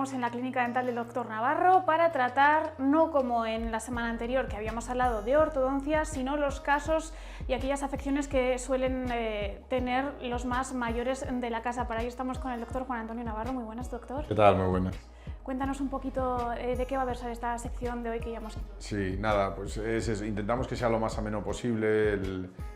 estamos en la clínica dental del Dr. Navarro para tratar, no como en la semana anterior que habíamos hablado de ortodoncia, sino los casos y aquellas afecciones que suelen tener los más mayores de la casa. Para ello estamos con el doctor Juan Antonio Navarro. Muy buenas, doctor. ¿Qué tal? Muy buenas. Cuéntanos un poquito de qué va a versar esta sección de hoy que llevamos. Sí, nada, pues intentamos que sea lo más ameno posible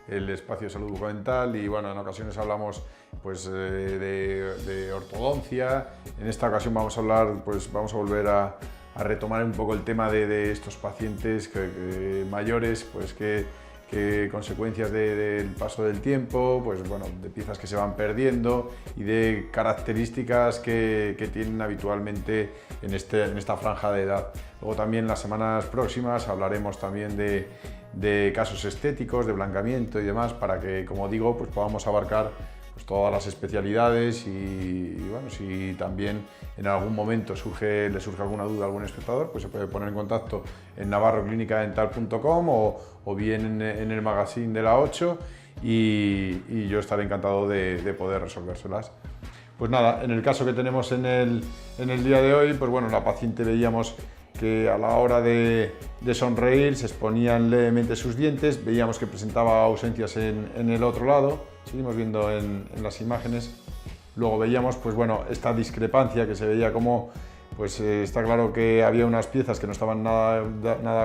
el espacio de salud bucodental y bueno, en ocasiones hablamos pues de ortodoncia. En esta ocasión vamos a hablar, pues vamos a volver a retomar un poco el tema de estos pacientes mayores, pues que consecuencias del paso del tiempo, pues bueno, de piezas que se van perdiendo y de características que tienen habitualmente en esta franja de edad. Luego también las semanas próximas hablaremos también de casos estéticos, de blanqueamiento y demás, para que, como digo, pues podamos abarcar pues todas las especialidades y bueno, si también en algún momento le surge alguna duda a algún espectador, pues se puede poner en contacto en navarroclinicadental.com o bien en el magazine de la 8 y yo estaré encantado de poder resolvérselas. Pues nada, en el caso que tenemos en el día de hoy, pues bueno, la paciente veíamos que a la hora de sonreír se exponían levemente sus dientes, veíamos que presentaba ausencias en el otro lado, seguimos viendo en las imágenes. Luego veíamos pues bueno, esta discrepancia que se veía como pues está claro que había unas piezas que no estaban nada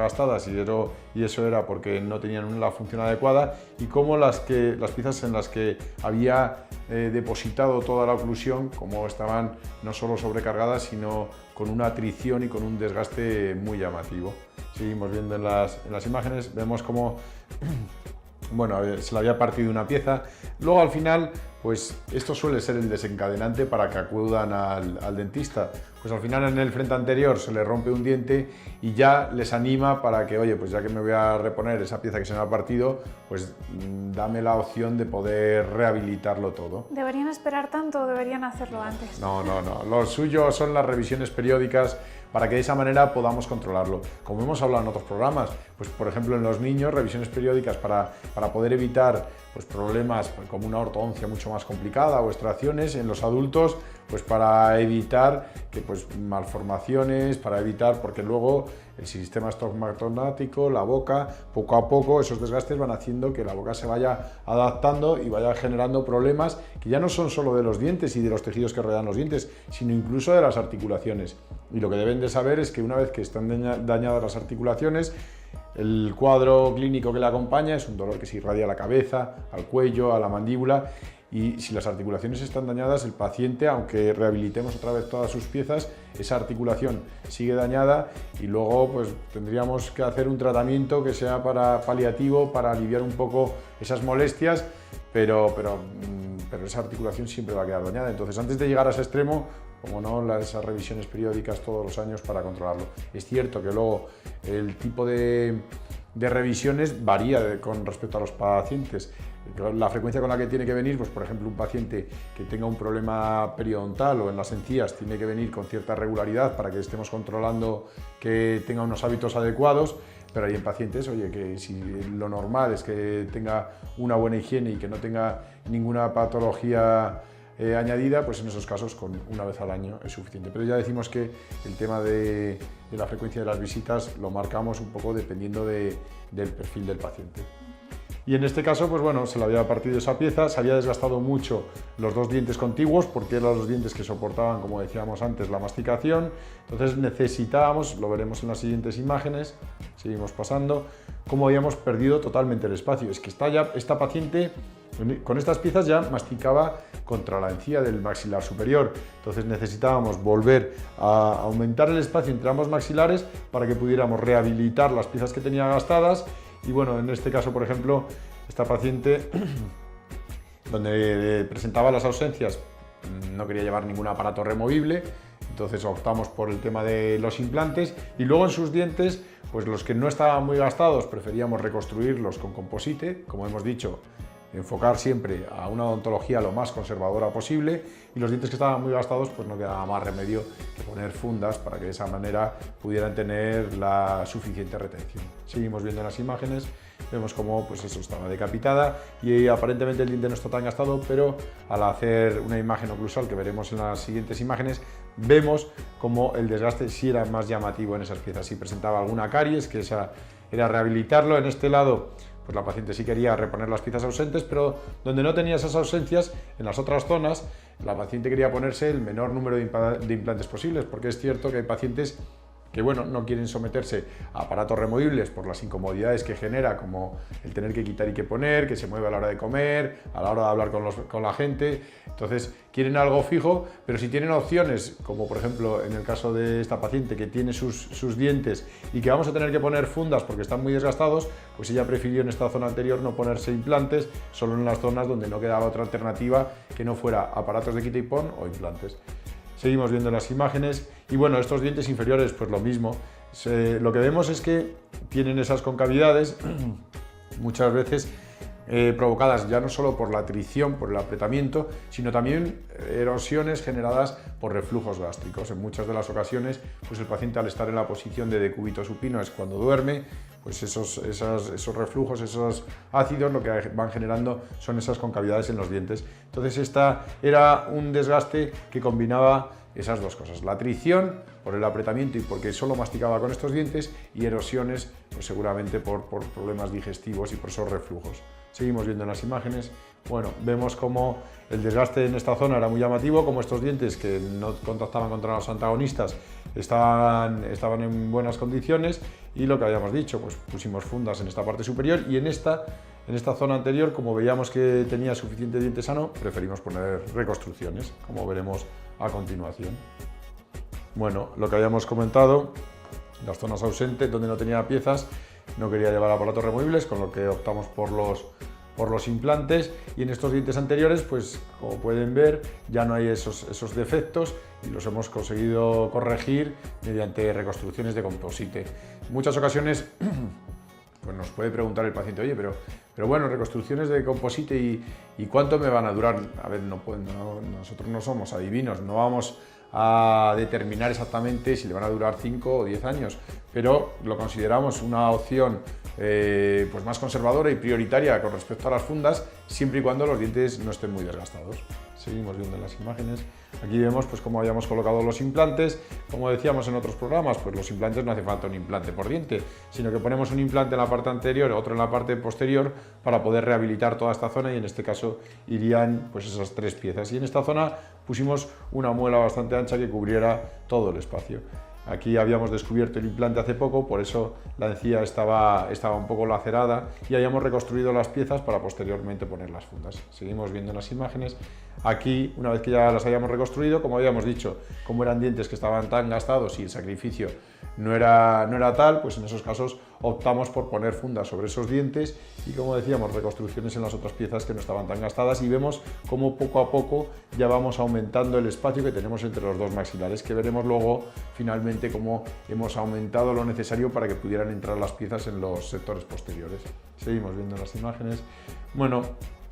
gastadas y eso era porque no tenían la función adecuada, y como las piezas en las que había depositado toda la oclusión, como estaban no solo sobrecargadas, sino con una atrición y con un desgaste muy llamativo. Seguimos viendo en las imágenes, vemos como bueno, se le había partido una pieza. Luego al final, pues esto suele ser el desencadenante para que acudan al dentista. Pues al final en el frente anterior se le rompe un diente y ya les anima para que, oye, pues ya que me voy a reponer esa pieza que se me ha partido, pues dame la opción de poder rehabilitarlo todo. ¿Deberían esperar tanto o deberían hacerlo antes? No. Lo suyo son las revisiones periódicas para que de esa manera podamos controlarlo. Como hemos hablado en otros programas, pues por ejemplo en los niños, revisiones periódicas para poder evitar pues, problemas como una ortodoncia mucho más complicada o extracciones. En los adultos, pues para evitar que pues, malformaciones, para evitar, porque luego el sistema estomatognático, la boca, poco a poco esos desgastes van haciendo que la boca se vaya adaptando y vaya generando problemas que ya no son solo de los dientes y de los tejidos que rodean los dientes, sino incluso de las articulaciones. Y lo que deben de saber es que una vez que están dañadas las articulaciones, el cuadro clínico que le acompaña es un dolor que se irradia a la cabeza, al cuello, a la mandíbula, y si las articulaciones están dañadas, el paciente, aunque rehabilitemos otra vez todas sus piezas, esa articulación sigue dañada y luego pues tendríamos que hacer un tratamiento que sea paliativo para aliviar un poco esas molestias, pero esa articulación siempre va a quedar dañada. Entonces, antes de llegar a ese extremo, como no, esas revisiones periódicas todos los años para controlarlo. Es cierto que luego el tipo de revisiones varía con respecto a los pacientes. La frecuencia con la que tiene que venir, pues por ejemplo, un paciente que tenga un problema periodontal o en las encías tiene que venir con cierta regularidad para que estemos controlando que tenga unos hábitos adecuados, pero hay en pacientes, oye, que si lo normal es que tenga una buena higiene y que no tenga ninguna patología añadida, pues en esos casos con una vez al año es suficiente. Pero ya decimos que el tema de la frecuencia de las visitas lo marcamos un poco dependiendo del perfil del paciente. Y en este caso, pues bueno, se le había partido esa pieza, se había desgastado mucho los dos dientes contiguos porque eran los dientes que soportaban, como decíamos antes, la masticación. Entonces necesitábamos, lo veremos en las siguientes imágenes, seguimos pasando, cómo habíamos perdido totalmente el espacio. Es que esta paciente con estas piezas ya masticaba contra la encía del maxilar superior, entonces necesitábamos volver a aumentar el espacio entre ambos maxilares para que pudiéramos rehabilitar las piezas que tenía gastadas. Y bueno, en este caso, por ejemplo, esta paciente, donde presentaba las ausencias, no quería llevar ningún aparato removible, entonces optamos por el tema de los implantes, y luego en sus dientes, pues los que no estaban muy gastados, preferíamos reconstruirlos con composite, como hemos dicho, enfocar siempre a una odontología lo más conservadora posible, y los dientes que estaban muy gastados pues no quedaba más remedio que poner fundas para que de esa manera pudieran tener la suficiente retención. Seguimos viendo las imágenes, vemos cómo pues eso estaba decapitada y aparentemente el diente no está tan gastado, pero al hacer una imagen oclusal que veremos en las siguientes imágenes, vemos cómo el desgaste sí era más llamativo en esas piezas, sí presentaba alguna caries, que esa era rehabilitarlo. En este lado pues la paciente sí quería reponer las piezas ausentes, pero donde no tenía esas ausencias, en las otras zonas, la paciente quería ponerse el menor número de implantes posibles, porque es cierto que hay pacientes que bueno, no quieren someterse a aparatos removibles por las incomodidades que genera, como el tener que quitar y que poner, que se mueve a la hora de comer, a la hora de hablar con la gente. Entonces quieren algo fijo, pero si tienen opciones, como por ejemplo en el caso de esta paciente que tiene sus dientes y que vamos a tener que poner fundas porque están muy desgastados, pues ella prefirió en esta zona anterior no ponerse implantes, solo en las zonas donde no quedaba otra alternativa que no fuera aparatos de quita y pon o implantes. Seguimos viendo las imágenes y bueno, estos dientes inferiores pues lo mismo. Lo que vemos es que tienen esas concavidades muchas veces provocadas ya no solo por la atrición, por el apretamiento, sino también erosiones generadas por reflujos gástricos. En muchas de las ocasiones pues el paciente, al estar en la posición de decúbito supino, es cuando duerme, pues esos reflujos, esos ácidos, lo que van generando son esas concavidades en los dientes. Entonces esta era un desgaste que combinaba esas dos cosas, la atrición por el apretamiento y porque solo masticaba con estos dientes, y erosiones pues seguramente por problemas digestivos y por esos reflujos. Seguimos viendo en las imágenes. Bueno, vemos cómo el desgaste en esta zona era muy llamativo, como estos dientes que no contactaban contra los antagonistas estaban en buenas condiciones, y lo que habíamos dicho, pues pusimos fundas en esta parte superior, y en esta zona anterior, como veíamos que tenía suficiente diente sano, preferimos poner reconstrucciones, como veremos a continuación. Bueno, lo que habíamos comentado, las zonas ausentes donde no tenía piezas, no quería llevar aparatos removibles, con lo que optamos por los implantes, y en estos dientes anteriores, pues como pueden ver, ya no hay esos defectos y los hemos conseguido corregir mediante reconstrucciones de composite. En muchas ocasiones pues nos puede preguntar el paciente, oye, pero bueno, reconstrucciones de composite y ¿cuánto me van a durar? A ver, nosotros no somos adivinos, no vamos a determinar exactamente si le van a durar 5 o 10 años, pero lo consideramos una opción pues más conservadora y prioritaria con respecto a las fundas, siempre y cuando los dientes no estén muy desgastados. Seguimos viendo las imágenes. Aquí vemos pues cómo habíamos colocado los implantes. Como decíamos en otros programas, pues los implantes no hace falta un implante por diente, sino que ponemos un implante en la parte anterior, otro en la parte posterior, para poder rehabilitar toda esta zona, y en este caso irían pues esas 3 piezas. Y en esta zona pusimos una muela bastante ancha que cubriera todo el espacio. Aquí habíamos descubierto el implante hace poco, por eso la encía estaba un poco lacerada, y habíamos reconstruido las piezas para posteriormente poner las fundas. Seguimos viendo las imágenes. Aquí, una vez que ya las habíamos reconstruido, como habíamos dicho, como eran dientes que estaban tan gastados y el sacrificio no era tal, pues en esos casos optamos por poner fundas sobre esos dientes y, como decíamos, reconstrucciones en las otras piezas que no estaban tan gastadas, y vemos cómo poco a poco ya vamos aumentando el espacio que tenemos entre los dos maxilares, que veremos luego finalmente cómo hemos aumentado lo necesario para que pudieran entrar las piezas en los sectores posteriores. Seguimos viendo las imágenes. Bueno,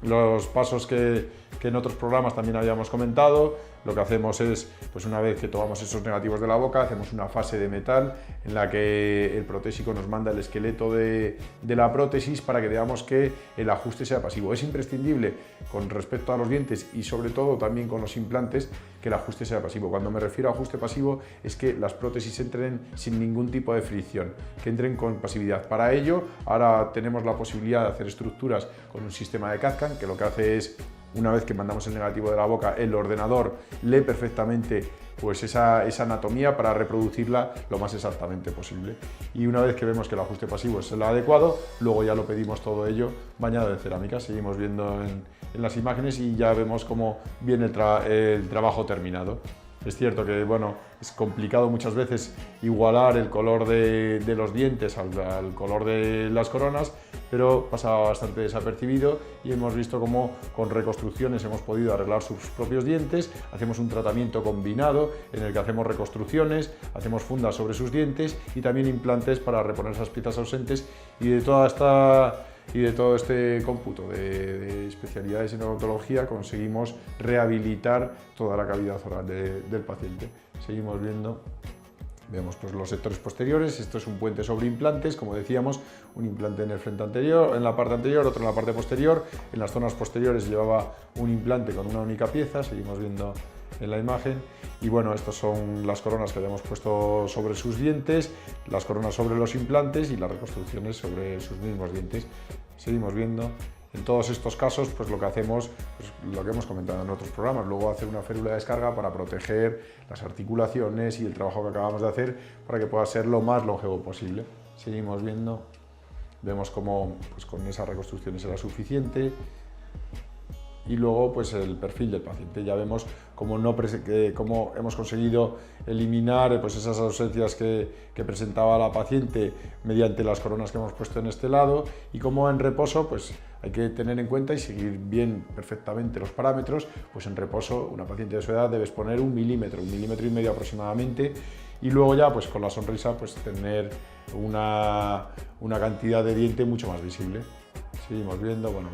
los pasos que en otros programas también habíamos comentado. Lo que hacemos es, pues una vez que tomamos esos negativos de la boca, hacemos una fase de metal en la que el protésico nos manda el esqueleto de la prótesis para que veamos que el ajuste sea pasivo. Es imprescindible con respecto a los dientes y sobre todo también con los implantes que el ajuste sea pasivo. Cuando me refiero a ajuste pasivo es que las prótesis entren sin ningún tipo de fricción, que entren con pasividad. Para ello, ahora tenemos la posibilidad de hacer estructuras con un sistema de CAD/CAM que lo que hace es, una vez que mandamos el negativo de la boca, el ordenador lee perfectamente pues esa anatomía para reproducirla lo más exactamente posible. Y una vez que vemos que el ajuste pasivo es el adecuado, luego ya lo pedimos todo ello bañado en cerámica. Seguimos viendo en las imágenes y ya vemos cómo viene el trabajo terminado. Es cierto que bueno, es complicado muchas veces igualar el color de los dientes al color de las coronas, pero pasaba bastante desapercibido y hemos visto cómo con reconstrucciones hemos podido arreglar sus propios dientes. Hacemos un tratamiento combinado en el que hacemos reconstrucciones, hacemos fundas sobre sus dientes y también implantes para reponer esas piezas ausentes, y de toda y de todo este cómputo de especialidades en odontología conseguimos rehabilitar toda la cavidad oral del paciente. Seguimos viendo. Vemos pues los sectores posteriores. Esto es un puente sobre implantes, como decíamos, un implante en el frente anterior, en la parte anterior, otro en la parte posterior. En las zonas posteriores llevaba un implante con una única pieza, seguimos viendo en la imagen. Y bueno, estas son las coronas que habíamos puesto sobre sus dientes, las coronas sobre los implantes y las reconstrucciones sobre sus mismos dientes. Seguimos viendo. En todos estos casos, pues lo que hacemos, pues lo que hemos comentado en otros programas, luego hacer una férula de descarga para proteger las articulaciones y el trabajo que acabamos de hacer para que pueda ser lo más longevo posible. Seguimos viendo, vemos cómo pues con esas reconstrucciones era suficiente. Y luego pues el perfil del paciente, ya vemos cómo hemos conseguido eliminar pues esas ausencias que presentaba la paciente mediante las coronas que hemos puesto en este lado, y cómo en reposo pues hay que tener en cuenta y seguir bien perfectamente los parámetros. Pues en reposo una paciente de su edad debes poner 1 milímetro, 1,5 milímetros aproximadamente, y luego ya pues con la sonrisa pues tener una cantidad de diente mucho más visible. Seguimos viendo, bueno,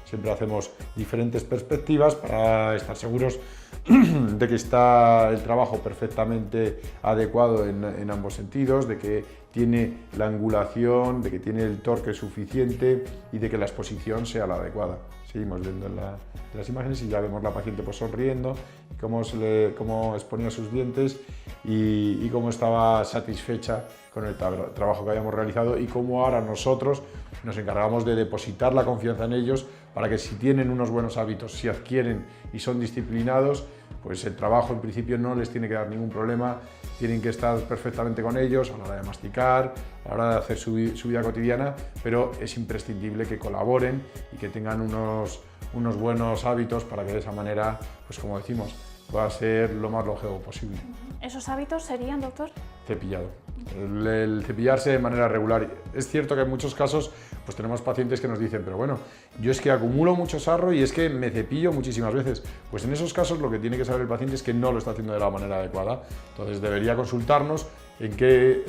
siempre hacemos diferentes perspectivas para estar seguros de que está el trabajo perfectamente adecuado en ambos sentidos, de que tiene la angulación, de que tiene el torque suficiente y de que la exposición sea la adecuada. Seguimos viendo en las imágenes y ya vemos la paciente pues sonriendo, cómo exponía sus dientes y cómo estaba satisfecha con el trabajo que habíamos realizado, y cómo ahora nosotros nos encargamos de depositar la confianza en ellos para que si tienen unos buenos hábitos, si adquieren y son disciplinados, pues el trabajo en principio no les tiene que dar ningún problema. Tienen que estar perfectamente con ellos a la hora de masticar, a la hora de hacer su vida cotidiana, pero es imprescindible que colaboren y que tengan unos buenos hábitos para que de esa manera, pues como decimos, pueda ser lo más longevo posible. ¿Esos hábitos serían, doctor? Cepillado. El cepillarse de manera regular. Es cierto que en muchos casos pues tenemos pacientes que nos dicen, pero bueno, yo es que acumulo mucho sarro y es que me cepillo muchísimas veces. Pues en esos casos lo que tiene que saber el paciente es que no lo está haciendo de la manera adecuada. Entonces debería consultarnos en qué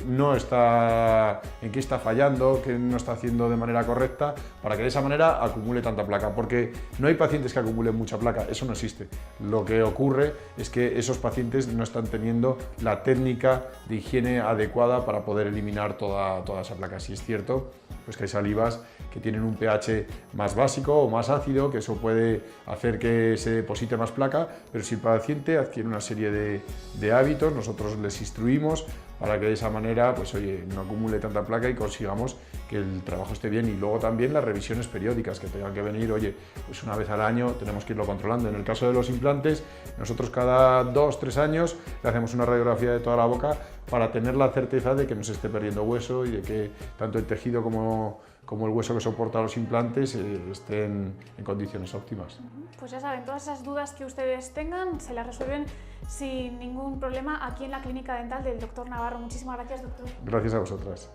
está fallando, qué no está haciendo de manera correcta, para que de esa manera acumule tanta placa, porque no hay pacientes que acumulen mucha placa, eso no existe. Lo que ocurre es que esos pacientes no están teniendo la técnica de higiene adecuada para poder eliminar toda esa placa. Si es cierto, pues que hay salivas que tienen un pH más básico o más ácido, que eso puede hacer que se deposite más placa, pero si el paciente adquiere una serie de hábitos, nosotros les instruimos para que de esa manera, pues oye, no acumule tanta placa y consigamos que el trabajo esté bien. Y luego también las revisiones periódicas que tengan que venir, oye, pues una vez al año tenemos que irlo controlando. En el caso de los implantes, nosotros cada 2-3 años le hacemos una radiografía de toda la boca para tener la certeza de que no se esté perdiendo hueso y de que tanto el tejido como el hueso que soporta los implantes estén en condiciones óptimas. Pues ya saben, todas esas dudas que ustedes tengan se las resuelven sin ningún problema aquí en la Clínica Dental del Dr. Navarro. Muchísimas gracias, doctor. Gracias a vosotras.